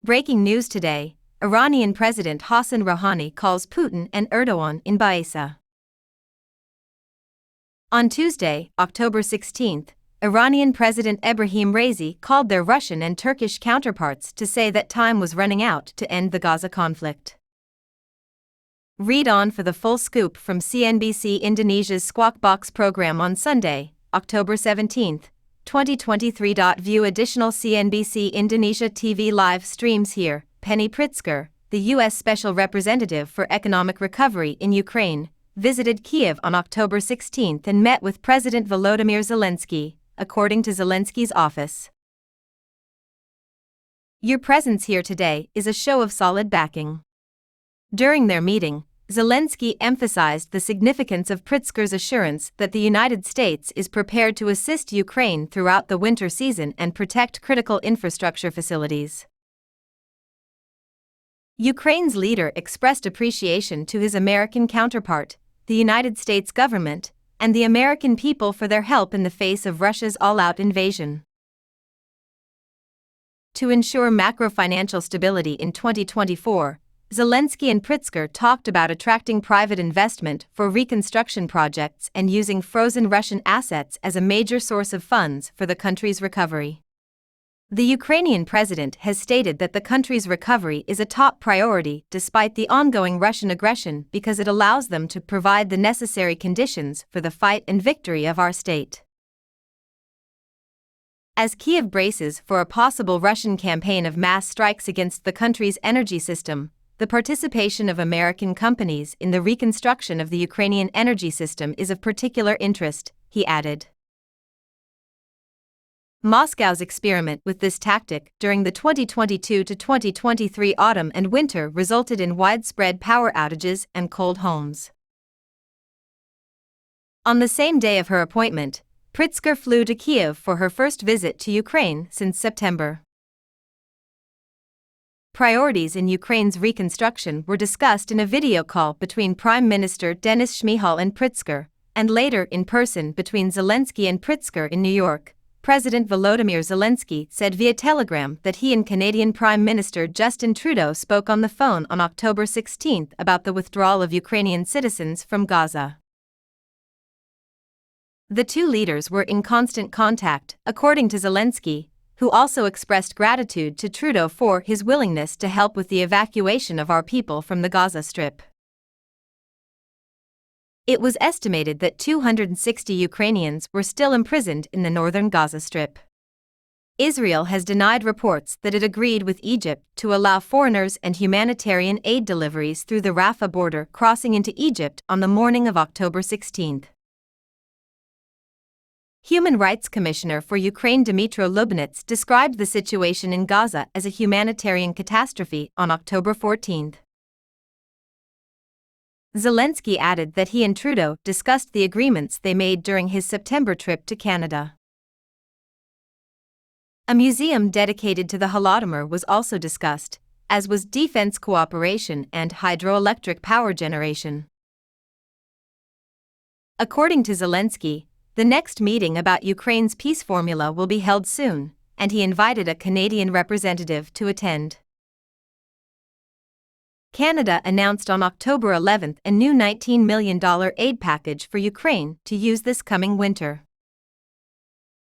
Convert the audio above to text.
Breaking news today, Iranian President Hassan Rouhani calls Putin and Erdogan in Bahasa. On Tuesday, October 16, Iranian President Ebrahim Raisi called their Russian and Turkish counterparts to say that time was running out to end the Gaza conflict. Read on for the full scoop from CNBC Indonesia's Squawk Box program on Sunday, October 17, 2023. View additional CNBC Indonesia TV live streams here. Penny Pritzker, the U.S. Special Representative for Economic Recovery in Ukraine, visited Kiev on October 16 and met with President Volodymyr Zelensky, according to Zelensky's office. Your presence here today is a show of solid backing. During their meeting, Zelensky emphasized the significance of Pritzker's assurance that the United States is prepared to assist Ukraine throughout the winter season and protect critical infrastructure facilities. Ukraine's leader expressed appreciation to his American counterpart, the United States government, and the American people for their help in the face of Russia's all-out invasion. To ensure macro-financial stability in 2024, Zelensky and Pritzker talked about attracting private investment for reconstruction projects and using frozen Russian assets as a major source of funds for the country's recovery. The Ukrainian president has stated that the country's recovery is a top priority despite the ongoing Russian aggression because it allows them to provide the necessary conditions for the fight and victory of our state. As Kiev braces for a possible Russian campaign of mass strikes against the country's energy system, the participation of American companies in the reconstruction of the Ukrainian energy system is of particular interest, he added. Moscow's experiment with this tactic during the 2022 to 2023 autumn and winter resulted in widespread power outages and cold homes. On the same day of her appointment, Pritzker flew to Kiev for her first visit to Ukraine since September. Priorities in Ukraine's reconstruction were discussed in a video call between Prime Minister Denis Shmyhal and Pritzker, and later in person between Zelensky and Pritzker in New York. President Volodymyr Zelensky said via Telegram that he and Canadian Prime Minister Justin Trudeau spoke on the phone on October 16 about the withdrawal of Ukrainian citizens from Gaza. The two leaders were in constant contact, according to Zelensky, who also expressed gratitude to Trudeau for his willingness to help with the evacuation of our people from the Gaza Strip. It was estimated that 260 Ukrainians were still imprisoned in the northern Gaza Strip. Israel has denied reports that it agreed with Egypt to allow foreigners and humanitarian aid deliveries through the Rafah border crossing into Egypt on the morning of October 16. Human Rights Commissioner for Ukraine Dmytro Lubinets described the situation in Gaza as a humanitarian catastrophe on October 14. Zelensky added that he and Trudeau discussed the agreements they made during his September trip to Canada. A museum dedicated to the Holodomor was also discussed, as was defense cooperation and hydroelectric power generation. According to Zelensky, the next meeting about Ukraine's peace formula will be held soon, and he invited a Canadian representative to attend. Canada announced on October 11 a new $19 million aid package for Ukraine to use this coming winter.